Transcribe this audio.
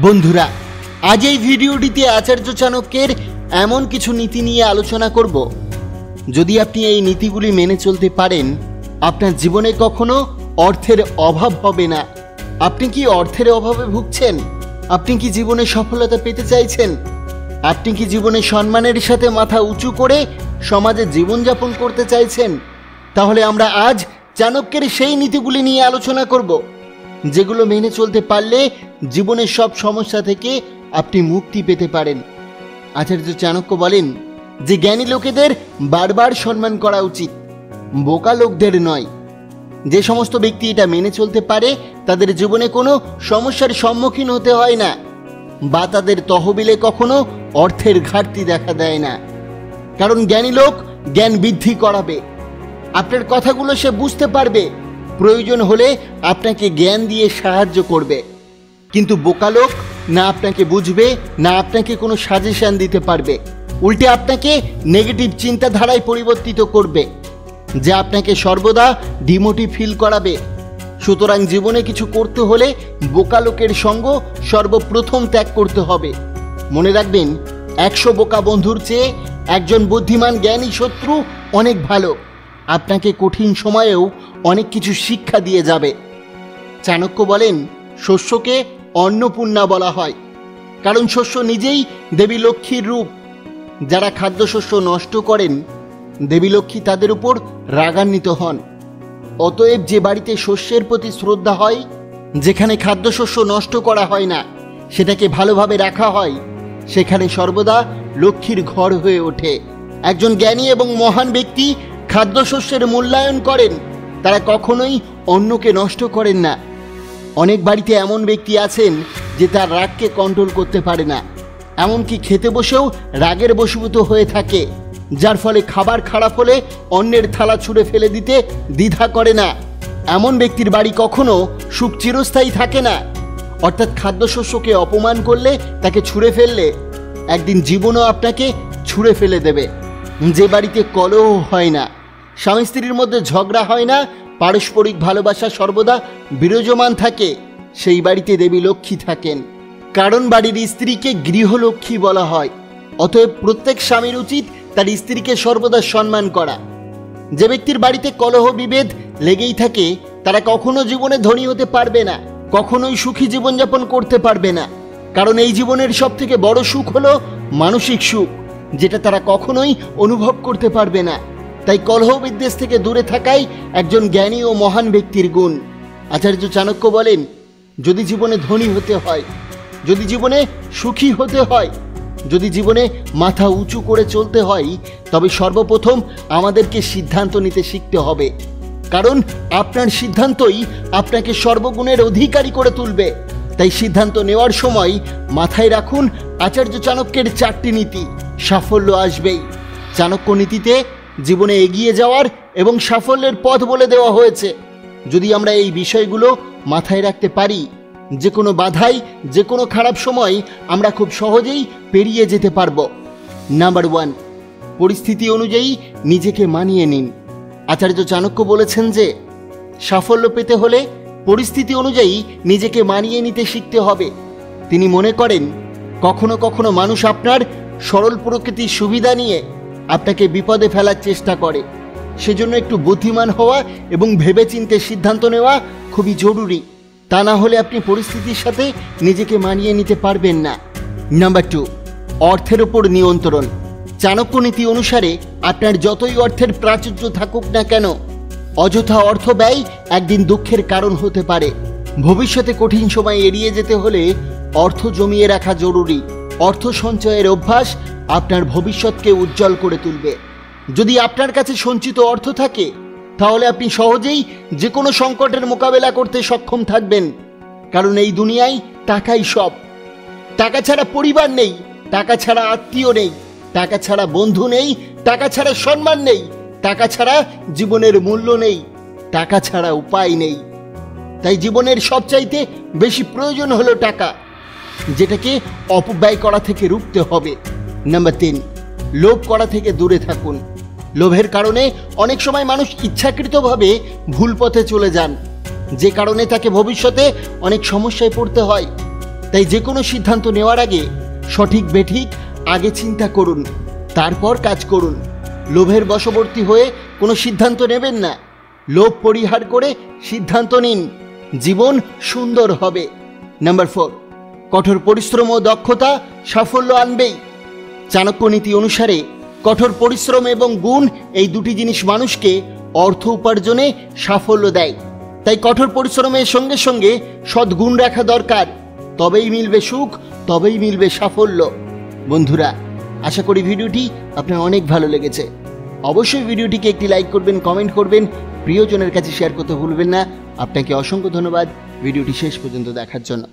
বন্ধুরা, আজ এই ভিডিওটিতে আচার্য চাণক্যের এমন কিছু নীতি নিয়ে আলোচনা করব। যদি আপনি এই নীতিগুলি মেনে চলতে পারেন, আপনার জীবনে কখনো অর্থের অভাব হবে না। আপনি কি অর্থের অভাবে ভুগছেন? আপনি কি জীবনে সফলতা পেতে চাইছেন? আপনি কি জীবনে সম্মানের সাথে মাথা উঁচু করে সমাজে জীবনযাপন করতে চাইছেন? তাহলে আমরা আজ চাণক্যের সেই নীতিগুলি নিয়ে আলোচনা করব, যেগুলো মেনে চলতে পারলে জীবনের সব সমস্যা থেকে আপনি মুক্তি পেতে পারেন। আচার্য চাণক্য বলেন যে জ্ঞানী লোকেদের বারবার সম্মান করা উচিত, বোকা লোকদের নয়। যে সমস্ত ব্যক্তি এটা মেনে চলতে পারে তাদের জীবনে কোনো সমস্যার সম্মুখীন হতে হয় না, বা তাদের তহবিলে কখনো অর্থের ঘাটতি দেখা দেয় না। কারণ জ্ঞানী লোক জ্ঞান বৃদ্ধি করাবে, আপনার কথাগুলো সে বুঝতে পারবে, প্রয়োজন হলে আপনাকে জ্ঞান দিয়ে সাহায্য করবে। কিন্তু বোকা লোক না আপনাকে বুঝবে, না আপনাকে কোনো সাজেশন দিতে পারবে, উল্টে আপনাকে নেগেটিভ চিন্তাধারায় পরিবর্তিত করবে, যা আপনাকে সর্বদা ডিমোটিভ ফিল করাবে। সুতরাং জীবনে কিছু করতে হলে বোকা লোকের সঙ্গ সর্বপ্রথম ত্যাগ করতে হবে। মনে রাখবেন, 100 বোকা বন্ধুর চেয়ে একজন বুদ্ধিমান জ্ঞানী শত্রু অনেক ভালো। আপনাকে কঠিন সময়েও অনেক কিছু শিক্ষা দিয়ে যাবে। চাণক্য বলেন, শস্যকে অন্নপূর্ণা বলা হয়, কারণ শস্য নিজেই দেবী লক্ষ্মীর রূপ। যারা খাদ্যশস্য নষ্ট করেন, দেবী লক্ষ্মী তাদের উপর রাগান্বিত হন। অতএব যে বাড়িতে শস্যের প্রতি শ্রদ্ধা হয়, যেখানে খাদ্যশস্য নষ্ট করা হয় না, সেটাকে ভালোভাবে রাখা হয়, সেখানে সর্বদা লক্ষ্মীর ঘর হয়ে ওঠে। একজন জ্ঞানী এবং মহান ব্যক্তি খাদ্যশস্যের মূল্যায়ন করেন, তারা কখনোই অন্নকে নষ্ট করেন না। অনেক বাড়িতে এমন ব্যক্তি আছেন যে তার রাগকে কন্ট্রোল করতে পারে না, এমনকি খেতে বসেও রাগের বশীভূত হয়ে থাকে, যার ফলে খাবার খারাপ হলে অন্যের থালা ছুঁড়ে ফেলে দিতে দ্বিধা করে না। এমন ব্যক্তির বাড়ি কখনো সুখ চিরস্থায়ী থাকে না। অর্থাৎ খাদ্যশস্যকে অপমান করলে, তাকে ছুঁড়ে ফেললে, একদিন জীবনও আপনাকে ছুঁড়ে ফেলে দেবে। যে বাড়িতে কলহ হয় না, স্বামী স্ত্রীর মধ্যে ঝগড়া হয় না, পারস্পরিক ভালোবাসা সর্বদা বিরাজমান থাকে, সেই বাড়িতে দেবী লক্ষ্মী থাকেন। কারণ বাড়ির স্ত্রীকে গৃহলক্ষ্মী বলা হয়। অতএব প্রত্যেক স্বামীর উচিত তার স্ত্রীকে সর্বদা সম্মান করা। যে ব্যক্তির বাড়িতে কলহ বিভেদ লেগেই থাকে, তারা কখনো জীবনে ধনী হতে পারবে না, কখনোই সুখী জীবনযাপন করতে পারবে না। কারণ এই জীবনের সব থেকে বড় সুখ হলো মানসিক সুখ, যেটা তারা কখনোই অনুভব করতে পারবে না। তাই কলহ বিদ্বেষ থেকে দূরে থাকাই একজন জ্ঞানী ও মহান ব্যক্তির গুণ। আচার্য চাণক্য বলেন, যদি জীবনে ধনী হতে হয়, যদি জীবনে সুখী হতে হয়, যদি জীবনে মাথা উঁচু করে চলতে হয়, তবে সর্বপ্রথম আমাদেরকে সিদ্ধান্ত নিতে শিখতে হবে। কারণ আপনার সিদ্ধান্তই আপনাকে সর্বগুণের অধিকারী করে তুলবে। তাই সিদ্ধান্ত নেওয়ার সময় মাথায় রাখুন আচার্য চাণক্যের 4টি নীতি, সাফল্য আসবেই। চাণক্য নীতিতে জীবনে এগিয়ে যাওয়ার এবং সাফল্যের পথ বলে দেওয়া হয়েছে। যদি আমরা এই বিষয়গুলো মাথায় রাখতে পারি, যে কোনো বাধাই, যে কোনো খারাপ সময় আমরা খুব সহজেই পেরিয়ে যেতে পারব। নাম্বার 1, পরিস্থিতি অনুযায়ী নিজেকে মানিয়ে নিন। আচার্য চাণক্য বলেছেন যে সাফল্য পেতে হলে পরিস্থিতি অনুযায়ী নিজেকে মানিয়ে নিতে শিখতে হবে। তিনি মনে করেন, কখনো কখনো মানুষ আপনার সরল প্রকৃতির সুবিধা নিয়ে আপনাকে বিপদে ফেলার চেষ্টা করে। সেজন্য একটু বুদ্ধিমান হওয়া এবং ভেবেচিন্তে সিদ্ধান্ত নেওয়া খুবই জরুরি। তা না হলে আপনি পরিস্থিতির সাথে নিজেকে মানিয়ে নিতে পারবেন না। নাম্বার 2, অর্থের ওপর নিয়ন্ত্রণ। চাণক্য নীতি অনুসারে আপনার যতই অর্থের প্রাচুর্য থাকুক না কেন, অযথা অর্থ ব্যয় একদিন দুঃখের কারণ হতে পারে। ভবিষ্যতে কঠিন সময় এড়িয়ে যেতে হলে অর্থ জমিয়ে রাখা জরুরি। অর্থ সঞ্চয়ের অভ্যাস আপনার ভবিষ্যৎকে উজ্জ্বল করে তুলবে। যদি আপনার কাছে সঞ্চিত অর্থ থাকে, তাহলে আপনি সহজেই যে কোনো সংকটের মোকাবেলা করতে সক্ষম থাকবেন। কারণ এই দুনিয়ায় টাকাই সব। টাকা ছাড়া পরিবার নেই, টাকা ছাড়া আত্মীয় নেই, টাকা ছাড়া বন্ধু নেই, টাকা ছাড়া সম্মান নেই, টাকা ছাড়া জীবনের মূল্য নেই, টাকা ছাড়া উপায় নেই। তাই জীবনের সবচাইতে বেশি প্রয়োজন হলো টাকা, যেটাকে অপব্যয় করা থেকে রুখতে হবে। নাম্বার 3, লোভ করা থেকে দূরে থাকুন। লোভের কারণে অনেক সময় মানুষ ইচ্ছাকৃতভাবে ভুল পথে চলে যান, যে কারণে তাকে ভবিষ্যতে অনেক সমস্যায় পড়তে হয়। তাই যে কোনো সিদ্ধান্ত নেওয়ার আগে সঠিক বেঠিক আগে চিন্তা করুন, তারপর কাজ করুন। লোভের বশবর্তী হয়ে কোনো সিদ্ধান্ত নেবেন না। লোভ পরিহার করে সিদ্ধান্ত নিন, জীবন সুন্দর হবে। নাম্বার 4, কঠোর পরিশ্রম ও দক্ষতা সাফল্য আনবেই। চাণক্য নীতি অনুসারে কঠোর পরিশ্রম এবং গুণ এই দুটি জিনিস মানুষকে অর্থ উপার্জনে সাফল্য দেয়। তাই কঠোর পরিশ্রমের সঙ্গে সঙ্গে সদ্গুণ রাখা দরকার, তবেই মিলবে সুখ, তবেই মিলবে সাফল্য। বন্ধুরা, আশা করি ভিডিওটি আপনার অনেক ভালো লেগেছে। অবশ্যই ভিডিওটিকে একটি লাইক করবেন, কমেন্ট করবেন, প্রিয়জনের কাছে শেয়ার করতে ভুলবেন না। আপনাকে অসংখ্য ধন্যবাদ ভিডিওটি শেষ পর্যন্ত দেখার জন্য।